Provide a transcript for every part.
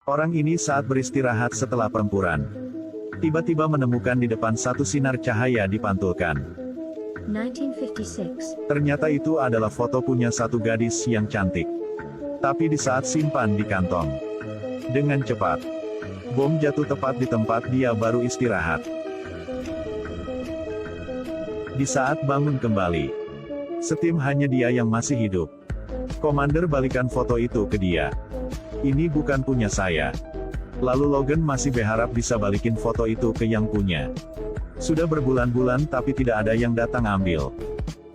Orang ini saat beristirahat setelah pertempuran, tiba-tiba menemukan di depan satu sinar cahaya dipantulkan. 1956. Ternyata itu adalah foto punya satu gadis yang cantik. Tapi di saat simpan di kantong, dengan cepat, bom jatuh tepat di tempat dia baru istirahat. Di saat bangun kembali, setim hanya dia yang masih hidup. Komander balikan foto itu ke dia. Ini bukan punya saya. Lalu Logan masih berharap bisa balikin foto itu ke yang punya. Sudah berbulan-bulan tapi tidak ada yang datang ambil.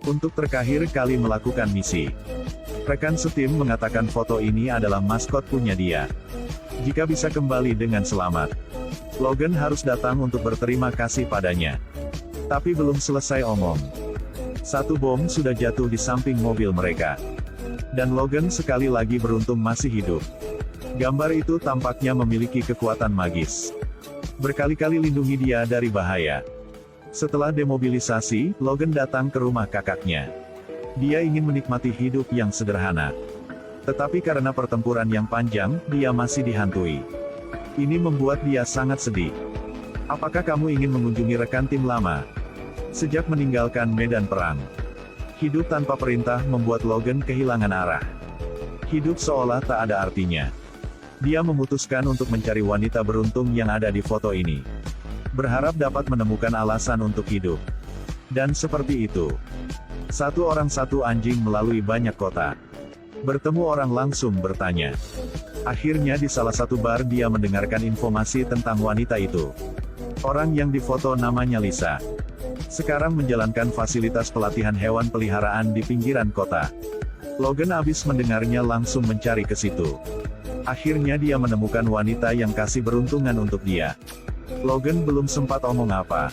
Untuk terakhir kali melakukan misi, rekan setim mengatakan foto ini adalah maskot punya dia. Jika bisa kembali dengan selamat, Logan harus datang untuk berterima kasih padanya. Tapi belum selesai omong, satu bom sudah jatuh di samping mobil mereka. Dan Logan sekali lagi beruntung masih hidup. Gambar itu tampaknya memiliki kekuatan magis. Berkali-kali lindungi dia dari bahaya. Setelah demobilisasi, Logan datang ke rumah kakaknya. Dia ingin menikmati hidup yang sederhana. Tetapi karena pertempuran yang panjang, dia masih dihantui. Ini membuat dia sangat sedih. Apakah kamu ingin mengunjungi rekan tim lama? Sejak meninggalkan medan perang, hidup tanpa perintah membuat Logan kehilangan arah. Hidup seolah tak ada artinya. Dia memutuskan untuk mencari wanita beruntung yang ada di foto ini. Berharap dapat menemukan alasan untuk hidup. Dan seperti itu, satu orang satu anjing melalui banyak kota. Bertemu orang langsung bertanya. Akhirnya di salah satu bar dia mendengarkan informasi tentang wanita itu. Orang yang difoto namanya Lisa. Sekarang menjalankan fasilitas pelatihan hewan peliharaan di pinggiran kota. Logan habis mendengarnya langsung mencari ke situ. Akhirnya dia menemukan wanita yang kasih beruntungan untuk dia. Logan belum sempat omong apa.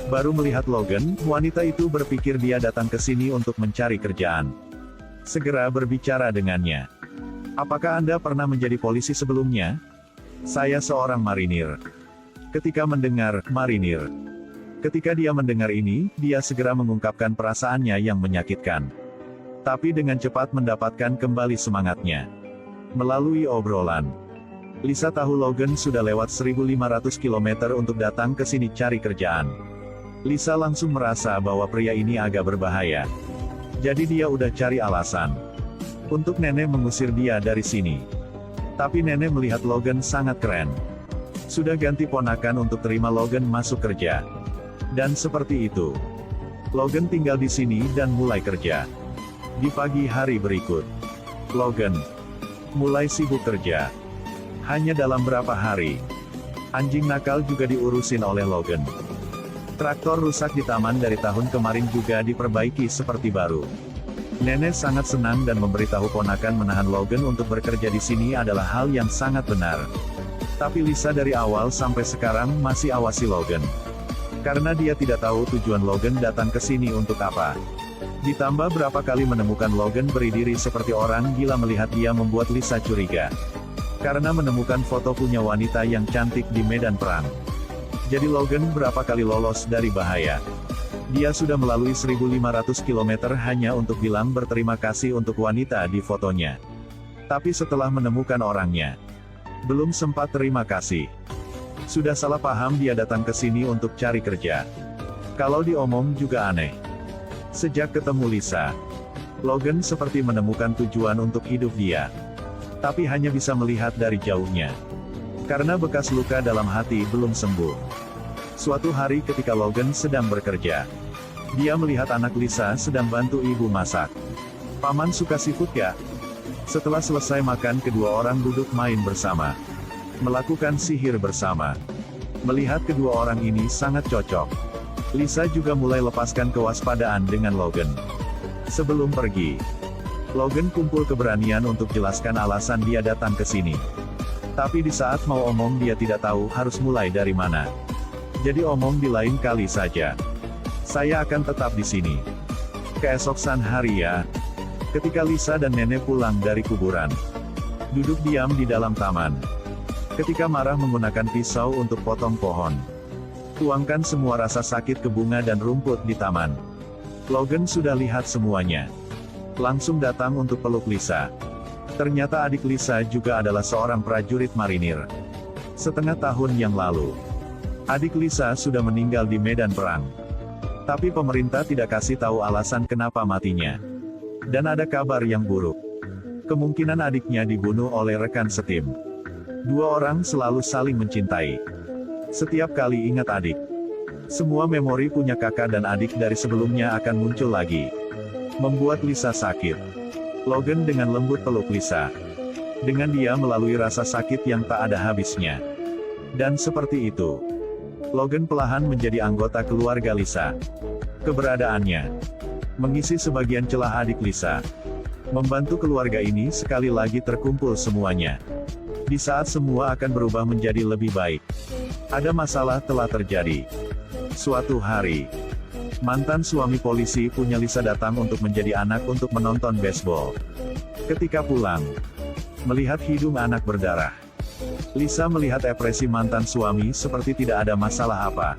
Baru melihat Logan, wanita itu berpikir dia datang ke sini untuk mencari kerjaan. Segera berbicara dengannya. Apakah Anda pernah menjadi polisi sebelumnya? Saya seorang marinir. Ketika mendengar marinir, ketika dia mendengar ini, dia segera mengungkapkan perasaannya yang menyakitkan. Tapi dengan cepat mendapatkan kembali semangatnya. Melalui obrolan, Lisa tahu Logan sudah lewat 1.500 km untuk datang ke sini cari kerjaan. Lisa langsung merasa bahwa pria ini agak berbahaya. Jadi dia udah cari alasan untuk nenek mengusir dia dari sini. Tapi nenek melihat Logan sangat keren. Sudah ganti ponakan untuk terima Logan masuk kerja. Dan seperti itu, Logan tinggal di sini dan mulai kerja. Di pagi hari berikut, Logan mulai sibuk kerja. Hanya dalam berapa hari, anjing nakal juga diurusin oleh Logan. Traktor rusak di taman dari tahun kemarin juga diperbaiki seperti baru. Nenek sangat senang dan memberitahu ponakan menahan Logan untuk bekerja di sini adalah hal yang sangat benar. Tapi Lisa dari awal sampai sekarang masih awasi Logan. Karena dia tidak tahu tujuan Logan datang ke sini untuk apa. Ditambah berapa kali menemukan Logan berdiri seperti orang gila melihat dia membuat Lisa curiga. Karena menemukan foto punya wanita yang cantik di medan perang. Jadi Logan berapa kali lolos dari bahaya. Dia sudah melalui 1.500 km hanya untuk bilang berterima kasih untuk wanita di fotonya. Tapi setelah menemukan orangnya, belum sempat terima kasih. Sudah salah paham dia datang ke sini untuk cari kerja. Kalau diomong juga aneh. Sejak ketemu Lisa, Logan seperti menemukan tujuan untuk hidup dia. Tapi hanya bisa melihat dari jauhnya. Karena bekas luka dalam hati belum sembuh. Suatu hari ketika Logan sedang bekerja, dia melihat anak Lisa sedang bantu ibu masak. Paman suka seafood ya? Setelah selesai makan kedua orang duduk main bersama. Melakukan sihir bersama. Melihat kedua orang ini sangat cocok. Lisa juga mulai lepaskan kewaspadaan dengan Logan. Sebelum pergi, Logan kumpul keberanian untuk jelaskan alasan dia datang ke sini. Tapi di saat mau omong dia tidak tahu harus mulai dari mana. Jadi omong di lain kali saja. Saya akan tetap di sini. Keesokan hari ya. Ketika Lisa dan nenek pulang dari kuburan, duduk diam di dalam taman. Ketika marah menggunakan pisau untuk potong pohon. Tuangkan semua rasa sakit ke bunga dan rumput di taman. Logan sudah lihat semuanya. Langsung datang untuk peluk Lisa. Ternyata adik Lisa juga adalah seorang prajurit marinir. Setengah tahun yang lalu, adik Lisa sudah meninggal di medan perang. Tapi pemerintah tidak kasih tahu alasan kenapa matinya. Dan ada kabar yang buruk. Kemungkinan adiknya dibunuh oleh rekan setim. Dua orang selalu saling mencintai. Setiap kali ingat adik, semua memori punya kakak dan adik dari sebelumnya akan muncul lagi. Membuat Lisa sakit. Logan dengan lembut peluk Lisa. Dengan dia melalui rasa sakit yang tak ada habisnya. Dan seperti itu, Logan perlahan menjadi anggota keluarga Lisa. Keberadaannya mengisi sebagian celah adik Lisa. Membantu keluarga ini sekali lagi terkumpul semuanya. Di saat semua akan berubah menjadi lebih baik, ada masalah telah terjadi. Suatu hari, mantan suami polisi punya Lisa datang untuk menjadi anak untuk menonton baseball. Ketika pulang, melihat hidung anak berdarah, Lisa melihat ekspresi mantan suami seperti tidak ada masalah apa.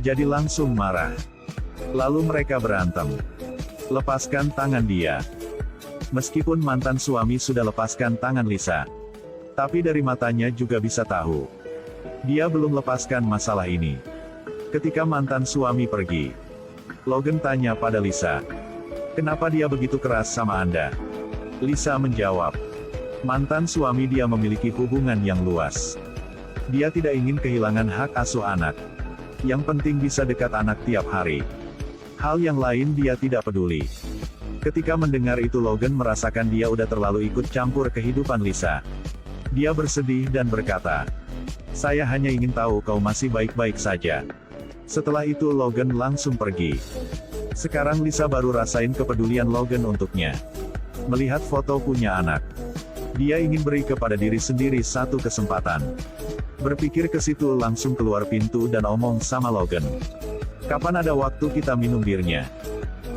Jadi langsung marah. Lalu mereka berantem. Lepaskan tangan dia. Meskipun mantan suami sudah lepaskan tangan Lisa, tapi dari matanya juga bisa tahu, dia belum lepaskan masalah ini. Ketika mantan suami pergi, Logan tanya pada Lisa, "Kenapa dia begitu keras sama Anda?" Lisa menjawab, "Mantan suami dia memiliki hubungan yang luas. Dia tidak ingin kehilangan hak asuh anak. Yang penting bisa dekat anak tiap hari. Hal yang lain dia tidak peduli." Ketika mendengar itu Logan merasakan dia udah terlalu ikut campur kehidupan Lisa. Dia bersedih dan berkata, "Saya hanya ingin tahu kau masih baik-baik saja." Setelah itu Logan langsung pergi. Sekarang Lisa baru rasain kepedulian Logan untuknya. Melihat foto punya anak, dia ingin beri kepada diri sendiri satu kesempatan. Berpikir ke situ langsung keluar pintu dan omong sama Logan, "Kapan ada waktu kita minum birnya?"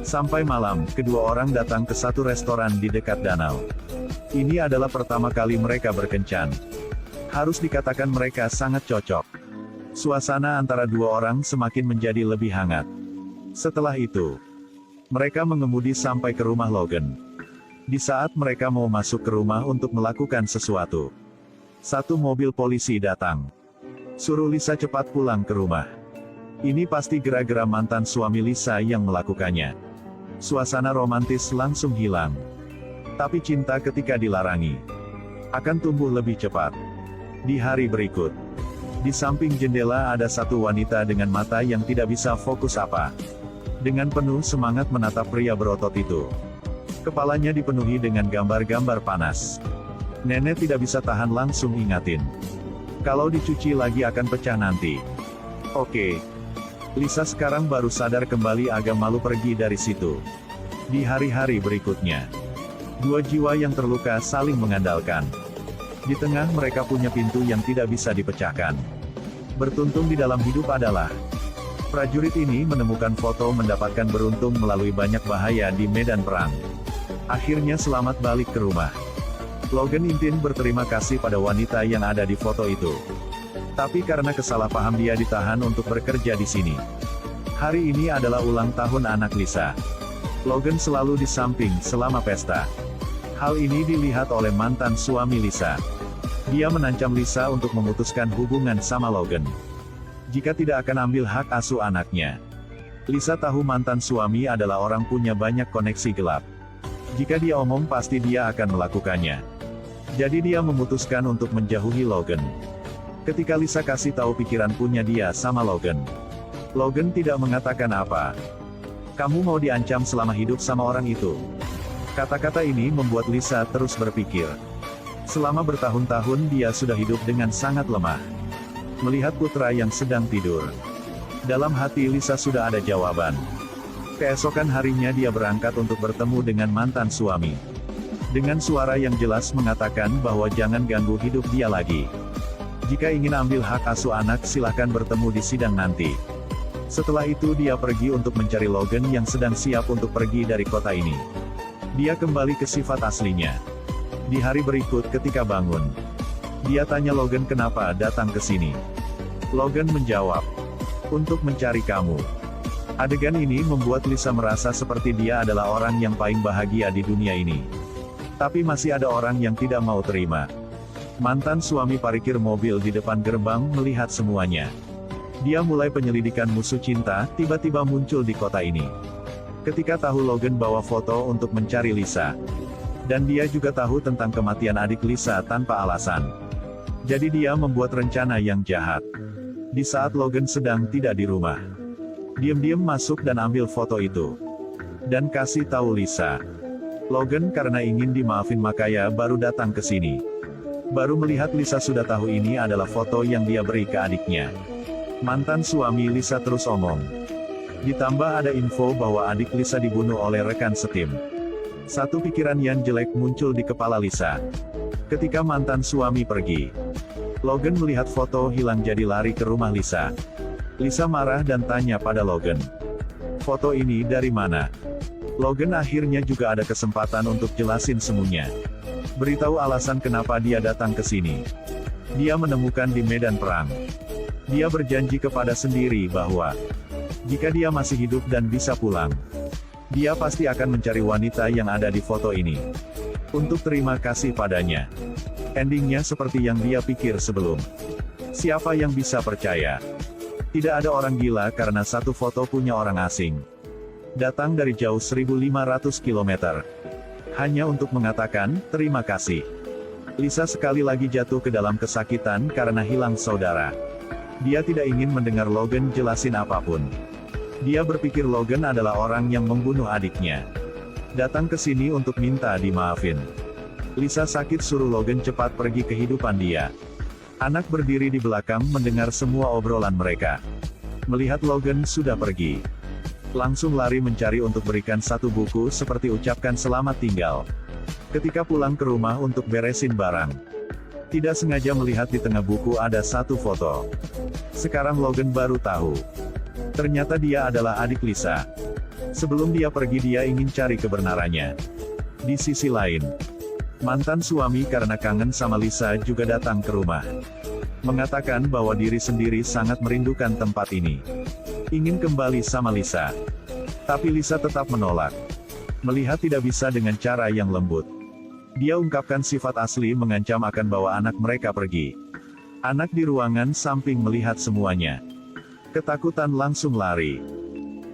Sampai malam, kedua orang datang ke satu restoran di dekat danau. Ini adalah pertama kali mereka berkencan. Harus dikatakan mereka sangat cocok. Suasana antara dua orang semakin menjadi lebih hangat. Setelah itu, mereka mengemudi sampai ke rumah Logan. Di saat mereka mau masuk ke rumah untuk melakukan sesuatu, satu mobil polisi datang. Suruh Lisa cepat pulang ke rumah. Ini pasti gara-gara mantan suami Lisa yang melakukannya. Suasana romantis langsung hilang. Tapi cinta ketika dilarangi akan tumbuh lebih cepat. Di hari berikut, di samping jendela ada satu wanita dengan mata yang tidak bisa fokus apa. Dengan penuh semangat menatap pria berotot itu. Kepalanya dipenuhi dengan gambar-gambar panas. Nenek tidak bisa tahan langsung ingatin. Kalau dicuci lagi akan pecah nanti. Oke. Lisa sekarang baru sadar kembali agak malu pergi dari situ. Di hari-hari berikutnya, dua jiwa yang terluka saling mengandalkan. Di tengah mereka punya pintu yang tidak bisa dipecahkan. Bertuntung di dalam hidup adalah prajurit ini menemukan foto mendapatkan beruntung melalui banyak bahaya di medan perang. Akhirnya selamat balik ke rumah. Logan Intin berterima kasih pada wanita yang ada di foto itu. Tapi karena kesalahpaham dia ditahan untuk bekerja di sini. Hari ini adalah ulang tahun anak Lisa. Logan selalu di samping selama pesta. Hal ini dilihat oleh mantan suami Lisa. Dia menancam Lisa untuk memutuskan hubungan sama Logan. Jika tidak akan ambil hak asuh anaknya. Lisa tahu mantan suami adalah orang punya banyak koneksi gelap. Jika dia omong pasti dia akan melakukannya. Jadi dia memutuskan untuk menjauhi Logan. Ketika Lisa kasih tahu pikiran punya dia sama Logan, Logan tidak mengatakan apa. "Kamu mau diancam selama hidup sama orang itu?" Kata-kata ini membuat Lisa terus berpikir. Selama bertahun-tahun dia sudah hidup dengan sangat lemah. Melihat putra yang sedang tidur. Dalam hati Lisa sudah ada jawaban. Keesokan harinya dia berangkat untuk bertemu dengan mantan suami. Dengan suara yang jelas mengatakan bahwa jangan ganggu hidup dia lagi. Jika ingin ambil hak asuh anak silahkan bertemu di sidang nanti. Setelah itu dia pergi untuk mencari Logan yang sedang siap untuk pergi dari kota ini. Dia kembali ke sifat aslinya. Di hari berikut ketika bangun, dia tanya Logan kenapa datang ke sini. Logan menjawab, "Untuk mencari kamu." Adegan ini membuat Lisa merasa seperti dia adalah orang yang paling bahagia di dunia ini. Tapi masih ada orang yang tidak mau terima. Mantan suami parkir mobil di depan gerbang melihat semuanya. Dia mulai penyelidikan musuh cinta, tiba-tiba muncul di kota ini. Ketika tahu Logan bawa foto untuk mencari Lisa. Dan dia juga tahu tentang kematian adik Lisa tanpa alasan. Jadi dia membuat rencana yang jahat. Di saat Logan sedang tidak di rumah. Diam-diam masuk dan ambil foto itu. Dan kasih tahu Lisa. Logan karena ingin dimaafin makanya baru datang ke sini. Baru melihat Lisa sudah tahu ini adalah foto yang dia beri ke adiknya. Mantan suami Lisa terus omong. Ditambah ada info bahwa adik Lisa dibunuh oleh rekan setim. Satu pikiran yang jelek muncul di kepala Lisa. Ketika mantan suami pergi, Logan melihat foto hilang jadi lari ke rumah Lisa. Lisa marah dan tanya pada Logan. Foto ini dari mana? Logan akhirnya juga ada kesempatan untuk jelasin semuanya. Beritahu alasan kenapa dia datang ke sini. Dia menemukan di medan perang. Dia berjanji kepada sendiri bahwa jika dia masih hidup dan bisa pulang, dia pasti akan mencari wanita yang ada di foto ini. Untuk terima kasih padanya. Endingnya seperti yang dia pikir sebelum. Siapa yang bisa percaya? Tidak ada orang gila karena satu foto punya orang asing. Datang dari jauh 1500 km. Hanya untuk mengatakan, terima kasih. Lisa sekali lagi jatuh ke dalam kesakitan karena hilang saudara. Dia tidak ingin mendengar Logan jelasin apapun. Dia berpikir Logan adalah orang yang membunuh adiknya. Datang ke sini untuk minta dimaafin. Lisa sakit suruh Logan cepat pergi kehidupan dia. Anak berdiri di belakang mendengar semua obrolan mereka. Melihat Logan sudah pergi. Langsung lari mencari untuk berikan satu buku seperti ucapkan selamat tinggal. Ketika pulang ke rumah untuk beresin barang. Tidak sengaja melihat di tengah buku ada satu foto. Sekarang Logan baru tahu. Ternyata dia adalah adik Lisa. Sebelum dia pergi dia ingin cari kebenarannya. Di sisi lain, mantan suami karena kangen sama Lisa juga datang ke rumah. Mengatakan bahwa diri sendiri sangat merindukan tempat ini. Ingin kembali sama Lisa. Tapi Lisa tetap menolak. Melihat tidak bisa dengan cara yang lembut. Dia ungkapkan sifat asli mengancam akan bawa anak mereka pergi. Anak di ruangan samping melihat semuanya. Ketakutan langsung lari.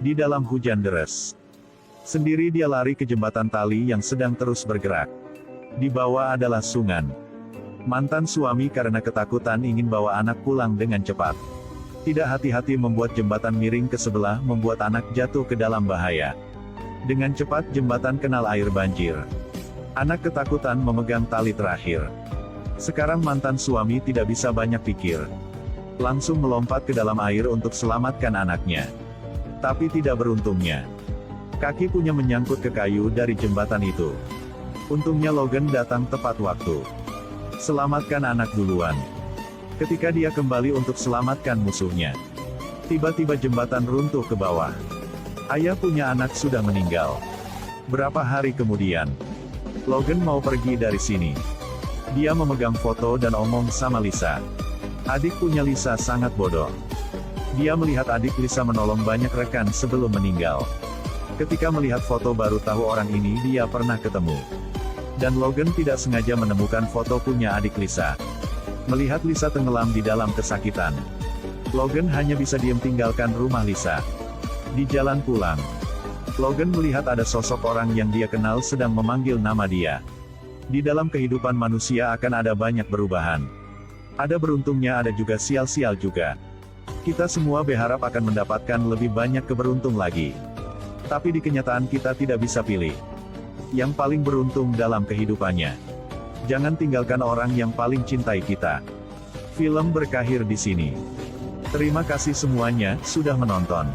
Di dalam hujan deras. Sendiri dia lari ke jembatan tali yang sedang terus bergerak. Di bawah adalah sungai. Mantan suami karena ketakutan ingin bawa anak pulang dengan cepat. Tidak hati-hati membuat jembatan miring ke sebelah membuat anak jatuh ke dalam bahaya. Dengan cepat jembatan kenal air banjir. Anak ketakutan memegang tali terakhir. Sekarang mantan suami tidak bisa banyak pikir. Langsung melompat ke dalam air untuk selamatkan anaknya. Tapi tidak beruntungnya. Kaki punya menyangkut ke kayu dari jembatan itu. Untungnya Logan datang tepat waktu. Selamatkan anak duluan. Ketika dia kembali untuk selamatkan musuhnya. Tiba-tiba jembatan runtuh ke bawah. Ayah punya anak sudah meninggal. Berapa hari kemudian, Logan mau pergi dari sini. Dia memegang foto dan omong sama Lisa. Adik punya Lisa sangat bodoh. Dia melihat adik Lisa menolong banyak rekan sebelum meninggal. Ketika melihat foto baru tahu orang ini dia pernah ketemu. Dan Logan tidak sengaja menemukan foto punya adik Lisa. Melihat Lisa tenggelam di dalam kesakitan. Logan hanya bisa diam tinggalkan rumah Lisa. Di jalan pulang, Logan melihat ada sosok orang yang dia kenal sedang memanggil nama dia. Di dalam kehidupan manusia akan ada banyak perubahan. Ada beruntungnya ada juga sial-sial juga. Kita semua berharap akan mendapatkan lebih banyak keberuntung lagi. Tapi di kenyataan kita tidak bisa pilih. Yang paling beruntung dalam kehidupannya. Jangan tinggalkan orang yang paling cintai kita. Film berakhir di sini. Terima kasih semuanya sudah menonton.